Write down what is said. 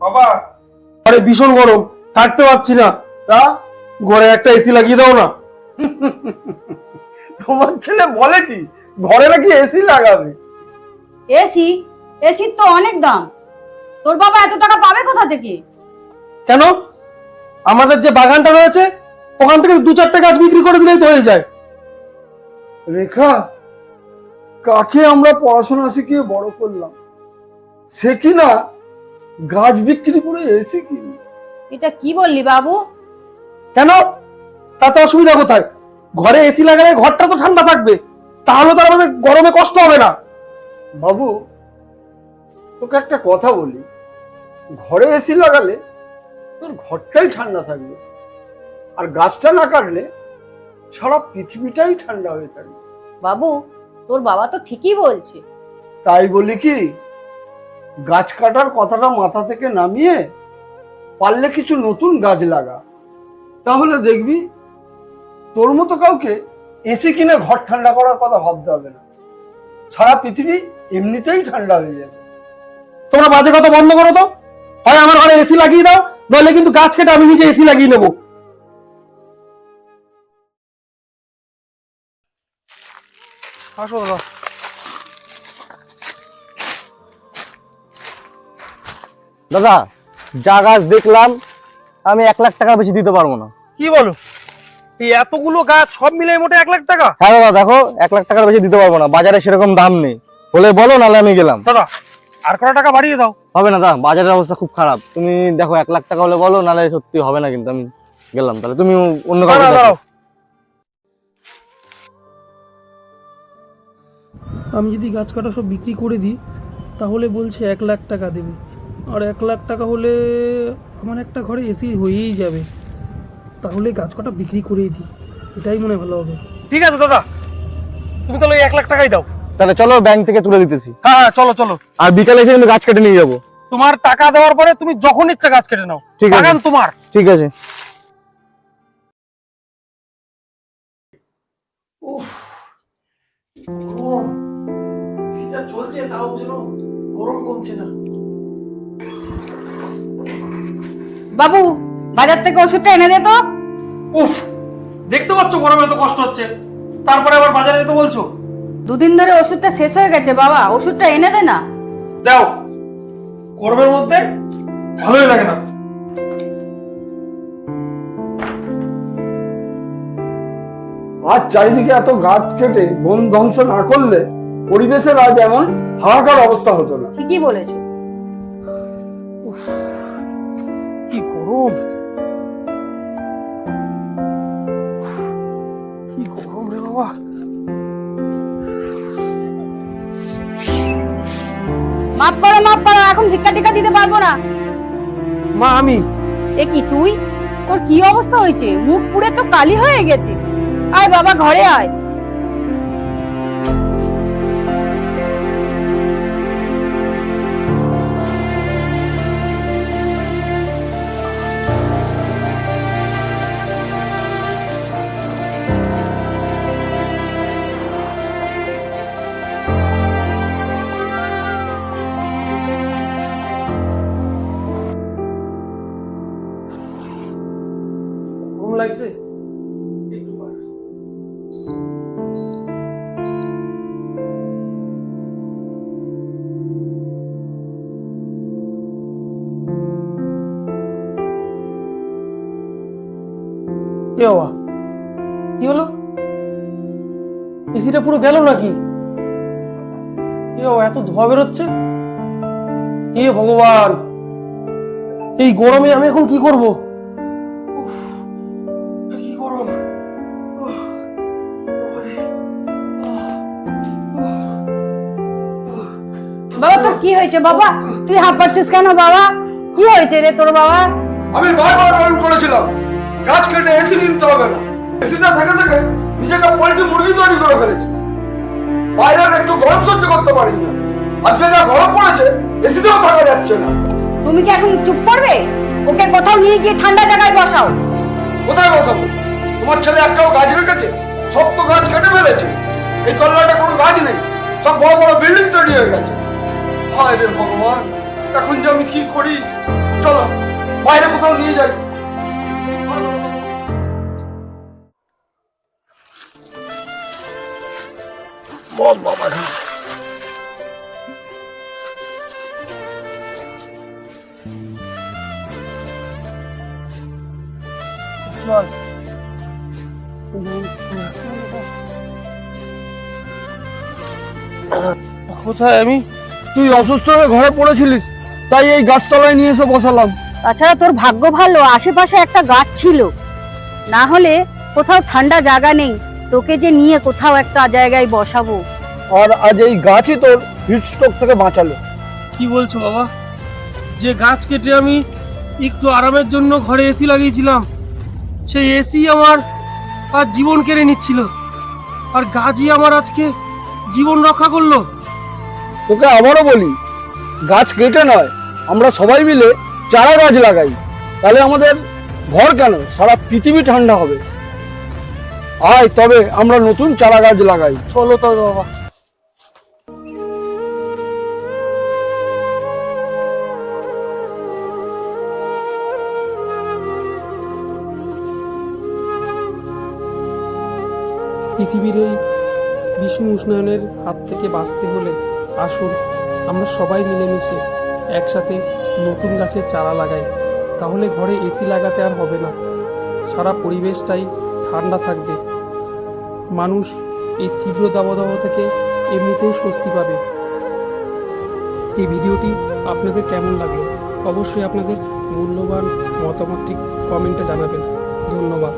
বাবা আরে ভীষণ গরম, থাকতে পারছি না। ঘরে একটা এসি লাগিয়ে দাও না। তোমার ছেলে বলে কি ঘরে নাকি এসি লাগাবে? এসি? এসির তো অনেক দাম। তোর বাবা এত টাকা পাবে কোথা থেকে? কেন? আমাদের যে বাগানটা রয়েছে ওখান থেকে 2-4টা গাছ বিক্রি করে দিলেই তো হয়ে যায়। রেখা, কাকে আমরা পড়াশোনা শিখিয়ে বড় করলাম, সে কিনা গাছ বিক্রি করে এসি কিনে? এটা কি বললি বাবু? কেন? তাতে অসুবিধা কোথায়? ঘরে এসি লাগালে ঘরটা তো ঠান্ডা থাকবে, তাহলে তো আমাদের গরমে কষ্ট হবে না। বাবু, তোকে একটা কথা বলি, ঘরে এসি লাগালে তোর ঘরটাই ঠান্ডা থাকবে, আর গাছটা না কাটলে সারা পৃথিবীটাই ঠান্ডা হয়ে থাকবে। বাবু, তোর বাবা তো ঠিকই বলছে। তাই বলি কি, গাছ কাটার কথাটা মাথা থেকে নামিয়ে পারলে কিছু নতুন গাছ লাগা, তাহলে দেখবি তোর মতো কাউকে এসি কিনে ঘর ঠান্ডা করার কথা ভাবতে হবে না, সারা পৃথিবী এমনিতেই ঠান্ডা হয়ে যাবে। তোমরা বাজে কথা বন্ধ করো তো। হয় আমার ঘরে এসি লাগিয়ে দাও, নইলে কিন্তু গাছ কেটে আমি নিজে এসি লাগিয়ে নেবো। আসো দাদা। দাদা, যা গাছ দেখলাম আমি 1 লাখ টাকা বেশি দিতে পারবো না। কি বলো? এই এতগুলো গাছ সব মিলে মোটে 1 লাখ টাকা? হ্যাঁ দাদা, দেখো 1 লাখ টাকার বেশি দিতে পারবো না, বাজারে সেরকম দাম নেই, হলে বলো নাহলে আমি গেলাম। দাদা আর কত টাকা বাড়িয়ে দাও। হবে না দাদা, বাজারের অবস্থা খুব খারাপ, তুমি দেখো 1 লাখ টাকা হলে বলো, নাহলে সত্যি হবে না, কিন্তু আমি গেলাম। তাহলে তুমি অন্য কাউকে দেখো। আমি যদি গাছ কাটা সব বিক্রি করে দিই তাহলে বলছে 1 লাখ টাকা দেবে, আর 1 লাখ টাকা হলে আমার একটা ঘরে এসি হয়েই যাবে। তাহলে গাছ কাটা বিক্রি করেই দিই, এটাই মনে ভালো হবে। ঠিক আছে দাদা, তুমি তাহলে 1 লাখ টাকাই দাও। তাহলে চলো ব্যাংক থেকে তুলে দিতেছি। হ্যাঁ হ্যাঁ, চলো চলো। আর বিকালে এসে কিন্তু গাছ কেটে নিয়ে যাবো। তোমার টাকা দেওয়ার পরে তুমি যখন ইচ্ছা গাছ কেটে নাও, ঠিক আছে। বাগান তোমার। ঠিক আছে। চলছে তাও যেন গরম কমছে না। বাবু, বাজার থেকে ওষুধটা এনে দে তো। উফ, দেখতে পাচ্ছ গরমে এত কষ্ট হচ্ছে, তারপরে আবার বাজারে যেতে বলছো? 2 দিন ধরে ওষুধটা শেষ হয়ে গেছে বাবা, ওষুধটা এনে দে না। দাও, গরমের মধ্যে ভালোই লাগে না। আজ চারিদিকে এত গাছ কেটে বন ধ্বংস না করলে পরিবেশের আজ এমন হাহাকার অবস্থা হতো না। ঠিকই বলেছো। কি গরম, কি গরম রে বাবা। মাফ করো, এখন ভিক্ষা টিকা দিতে পারবো না। মা আমি? এ কি তুই? তোর কি অবস্থা হয়েছে? মুখ পুড়ে তো কালি হয়ে গেছে। আয় বাবা, ঘরে আয়। গরম লাগছে একটু পর। কি বাবা, কি হলো? এসিটা পুরো গেল নাকি? কি বাবা, এত ধোঁয়া বেরোচ্ছে? হে ভগবান, এই গরমে আমি এখন কি করব? উফ, কি গরম। বাবা তোর কি হয়েছে বাবা? তুই হাঁপাচ্ছিস কেন বাবা? কি হয়েছে রে তোর বাবা? আমি বারবার বারণ করেছিলাম গাছ কেটে এসি কিনতে হবে না, এসিটা থেকে থেকে নিজেকে পোল্ট্রি মুরগি তৈরি করে ফেলেছি, বাইরের একটু গরম সহ্য করতে পারিস না। আজকে যা গরম পড়েছে এসিতেও থাকা যাচ্ছে না। তুমি কি এখন চুপ করবে? ওকে কোথাও নিয়ে গিয়ে ঠান্ডা জায়গায় বসাও। কোথায় বসাবো? তোমার ছেলে একটাও গাছ রেখেছে? সব তো গাছ কেটে ফেলেছে, এই তল্লাটে কোনো গাছ নেই, সব বড় বড় বিল্ডিং তৈরি হয়ে গেছে। হায় রে ভগবান, এখন যে আমি কি করি। চলো বাইরে কোথাও নিয়ে যাই। বল বাবা, চল। কোথায় আমি? তুই অসুস্থ হয়ে ঘরে পড়েছিলিস, তাই এই গাছতলায় নিয়ে এসে বসালাম। তাছাড়া তোর ভাগ্য ভালো আশেপাশে একটা গাছ ছিল, না হলে কোথাও ঠান্ডা জায়গা নেই, তোকে যে নিয়ে কোথাও একটা জায়গায় বসাবো। আর আজ এই গাছই তোর হিট স্ট্রোক থেকে বাঁচালো। কি বলছো বাবা? যে গাছ কেটে আমি একটু আরামের জন্য ঘরে এসি লাগিয়েছিলাম, সেই এসি আমার আর জীবন কেড়ে নিচ্ছিল, আর গাছই আমার আজকে জীবন রক্ষা করলো। তোকে আবারও বলি, গাছ কেটে নয়, আমরা সবাই মিলে চারা গাছ লাগাই, তাহলে আমাদের ঘর কেন, সারা পৃথিবী ঠান্ডা হবে। আয় তবে আমরা নতুন চারা গাছ লাগাই। চলো তবে বাবা। পৃথিবীর এই বিশ্ব উষ্ণায়নের হাত থেকে বাঁচতে হলে আসুন আমরা সবাই মিলেমিশে একসাথে নতুন গাছের চারা লাগাই, তাহলে ঘরে এসি লাগাতে আর হবে না, সারা পরিবেশটাই ঠান্ডা থাকবে, মানুষ এই তীব্র দাবদাহ থেকে এমনিতেই স্বস্তি পাবে। এই ভিডিওটি আপনাদের কেমন লাগলো অবশ্যই আপনাদের মূল্যবান মতামতটি কমেন্টে জানাবেন। ধন্যবাদ।